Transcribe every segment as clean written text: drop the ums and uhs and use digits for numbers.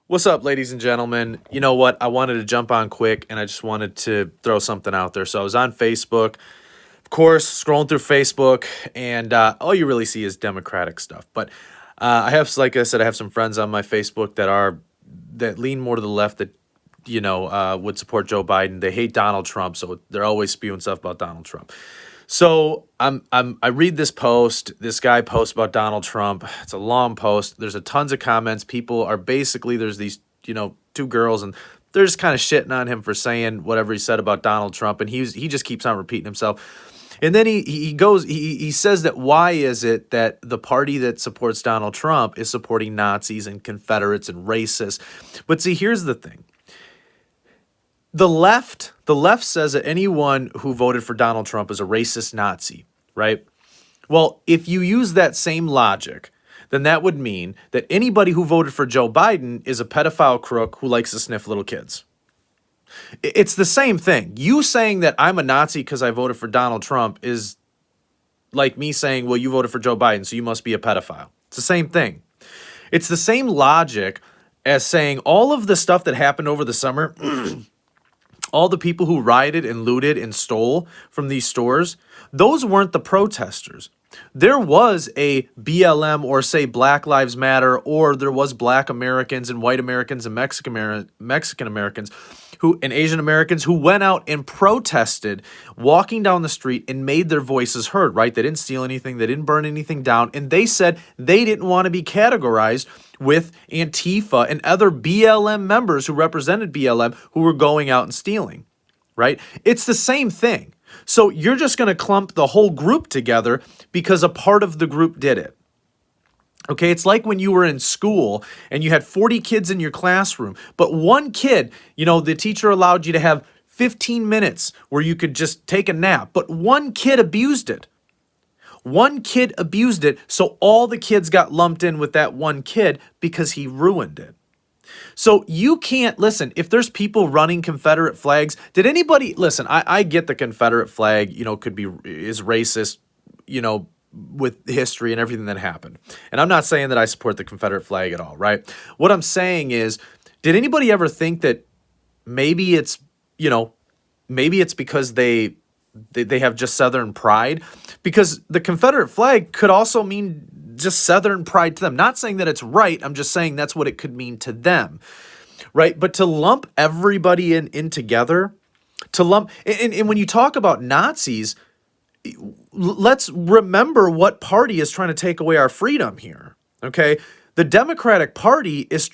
What's up, ladies and gentlemen? You know what? I wanted to jump on quick and I just wanted to throw something out there. So I was on Facebook, of course, scrolling through Facebook, and all you really see is Democratic stuff. But I have, like I said, I have some friends on my Facebook that lean more to the left that would support Joe Biden. They hate Donald Trump, so they're always spewing stuff about Donald Trump. So I read this post. This guy posts about Donald Trump. It's a long post. There's a tons of comments. People are basically there's these two girls and they're just kind of shitting on him for saying whatever he said about Donald Trump, and he just keeps on repeating himself. And then he says that why is it that the party that supports Donald Trump is supporting Nazis and Confederates and racists? But see, here's the thing. The left says that anyone who voted for Donald Trump is a racist Nazi, right? Well, if you use that same logic, then that would mean that anybody who voted for Joe Biden is a pedophile crook who likes to sniff little kids. It's the same thing. You saying that I'm a Nazi because I voted for Donald Trump is like me saying, well, you voted for Joe Biden, so you must be a pedophile. It's the same thing. It's the same logic as saying all of the stuff that happened over the summer all the people who rioted and looted and stole from these stores, those weren't the protesters. There was a BLM or say Black Lives Matter, or there was Black Americans and white Americans and Mexican Americans and Asian Americans who went out and protested, walking down the street and made their voices heard, right? They didn't steal anything. They didn't burn anything down. And they said they didn't want to be categorized with Antifa and other BLM members who represented BLM who were going out and stealing, right? It's the same thing. So you're just going to clump the whole group together because a part of the group did it. Okay, it's like when you were in school and you had 40 kids in your classroom, but one kid, the teacher allowed you to have 15 minutes where you could just take a nap, but one kid abused it. One kid abused it, so all the kids got lumped in with that one kid because he ruined it. So you can't, listen, if there's people running Confederate flags, did anybody, listen, I get the Confederate flag, is racist, with history and everything that happened. And I'm not saying that I support the Confederate flag at all, right? What I'm saying is, did anybody ever think that maybe it's because they have just Southern pride? Because the Confederate flag could also mean just Southern pride to them. Not saying that it's right. I'm just saying that's what it could mean to them, right? But to lump everybody in together, and when you talk about Nazis, let's remember what party is trying to take away our freedom here, okay? The Democratic Party is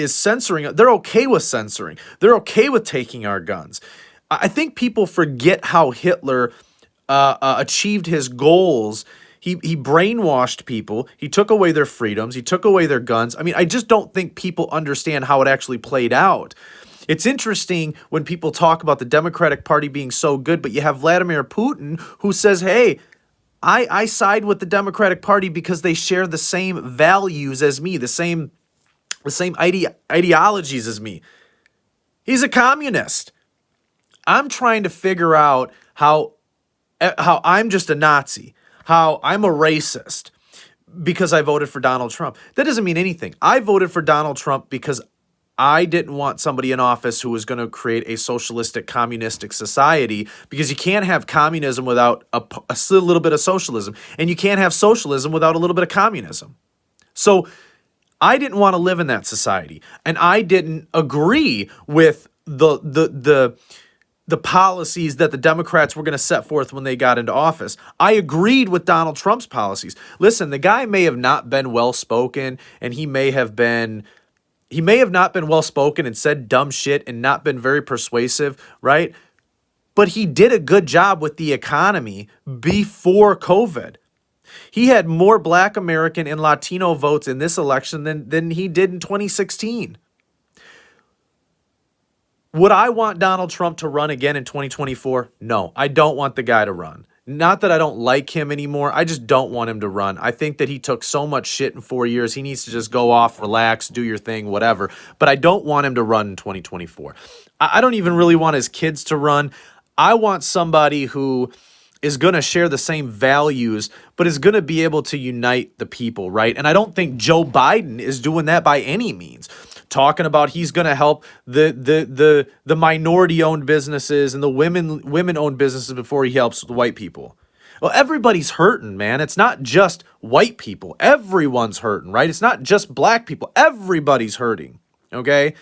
censoring. They're okay with censoring. They're okay with taking our guns. I think people forget how Hitler achieved his goals. He brainwashed people. He took away their freedoms. He took away their guns. I mean, I just don't think people understand how it actually played out. It's interesting when people talk about the Democratic Party being so good, but you have Vladimir Putin who says, hey, I side with the Democratic Party because they share the same values as me, the same ideologies as me. He's a communist. I'm trying to figure out how I'm just a Nazi, how I'm a racist because I voted for Donald Trump. That doesn't mean anything. I voted for Donald Trump because I didn't want somebody in office who was going to create a socialistic, communistic society, because you can't have communism without a little bit of socialism, and you can't have socialism without a little bit of communism. So I didn't want to live in that society, and I didn't agree with the policies that the Democrats were going to set forth when they got into office. I agreed with Donald Trump's policies. Listen, the guy may have not been well-spoken, and he may have not been well-spoken and said dumb shit and not been very persuasive, right? But he did a good job with the economy before COVID. He had more Black American and Latino votes in this election than he did in 2016. Would I want Donald Trump to run again in 2024? No, I don't want the guy to run. Not that I don't like him anymore. I just don't want him to run. I think that he took so much shit in 4 years. He needs to just go off, relax, do your thing, whatever. But I don't want him to run in 2024. I don't even really want his kids to run. I want somebody who is going to share the same values, but is going to be able to unite the people, right? And I don't think Joe Biden is doing that by any means. talking about he's going to help the minority-owned businesses and the women-owned businesses before he helps the white people. Well, everybody's hurting, man. It's not just white people. Everyone's hurting, right? It's not just black people. Everybody's hurting, okay?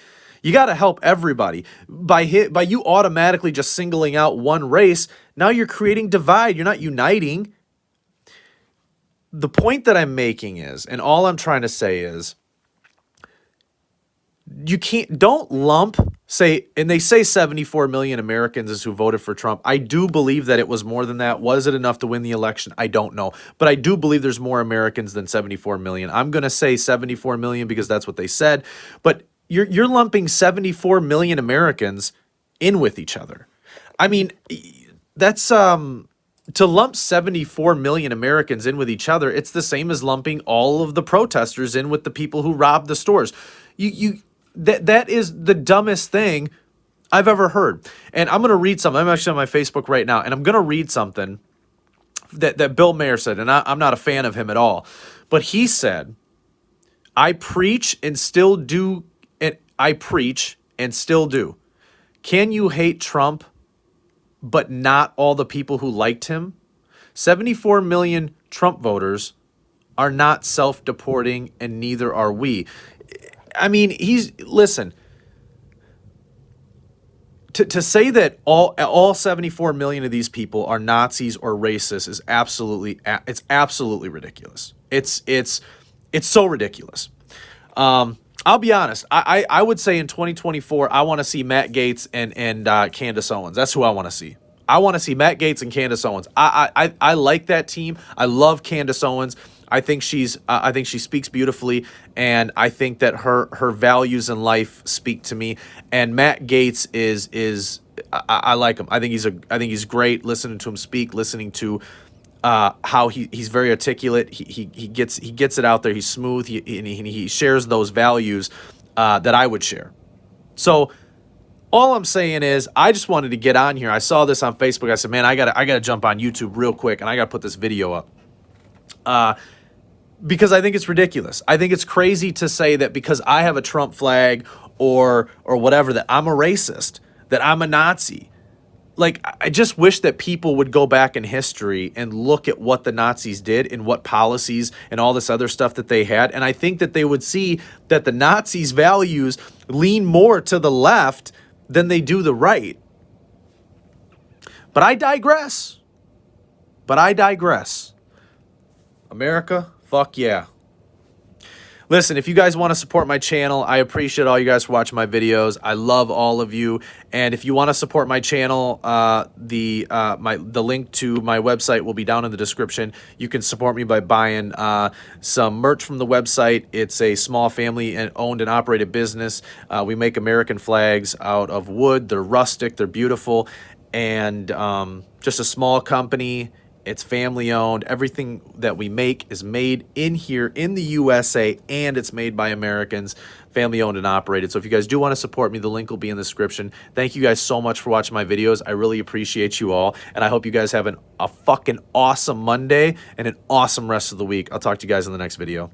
You got to help everybody. By you automatically just singling out one race, now you're creating divide. You're not uniting. The point that I'm making is, and all I'm trying to say is, don't lump, and they say 74 million Americans is who voted for Trump. I do believe that it was more than that. Was it enough to win the election? I don't know. But I do believe there's more Americans than 74 million. I'm going to say 74 million because that's what they said. But you're lumping 74 million Americans in with each other. I mean, that's to lump 74 million Americans in with each other, it's the same as lumping all of the protesters in with the people who robbed the stores. That is the dumbest thing I've ever heard. And I'm going to read something. I'm actually on my Facebook right now, and I'm going to read something that Bill Mayer said, and I'm not a fan of him at all. But he said, I preach and still do. Can you hate Trump, but not all the people who liked him? 74 million Trump voters are not self-deporting, and neither are we. I mean, listen, to say that all 74 million of these people are Nazis or racists is absolutely ridiculous. It's so ridiculous. I'll be honest. I would say in 2024, I want to see Matt Gaetz and Candace Owens. That's who I want to see. I want to see Matt Gaetz and Candace Owens. I like that team. I love Candace Owens. I think she speaks beautifully, and I think that her values in life speak to me. And Matt Gaetz I like him. I think he's great. Listening to him speak, listening to how he's very articulate. He gets it out there. He's smooth. He shares those values that I would share. So all I'm saying is, I just wanted to get on here. I saw this on Facebook. I said, man, I gotta jump on YouTube real quick, and I gotta put this video up. Because I think it's ridiculous. I think it's crazy to say that because I have a Trump flag or whatever, that I'm a racist, that I'm a Nazi. Like, I just wish that people would go back in history and look at what the Nazis did and what policies and all this other stuff that they had. And I think that they would see that the Nazis' values lean more to the left than they do the right. But I digress. America, fuck yeah. Listen, if you guys want to support my channel, I appreciate all you guys for watching my videos. I love all of you. And if you want to support my channel, the link to my website will be down in the description. You can support me by buying some merch from the website. It's a small family-owned and operated business. We make American flags out of wood. They're rustic. They're beautiful. And just a small company. It's family owned. Everything that we make is made in here in the USA, and it's made by Americans, family owned and operated. So if you guys do want to support me, the link will be in the description. Thank you guys so much for watching my videos. I really appreciate you all, and I hope you guys have a fucking awesome Monday and an awesome rest of the week. I'll talk to you guys in the next video.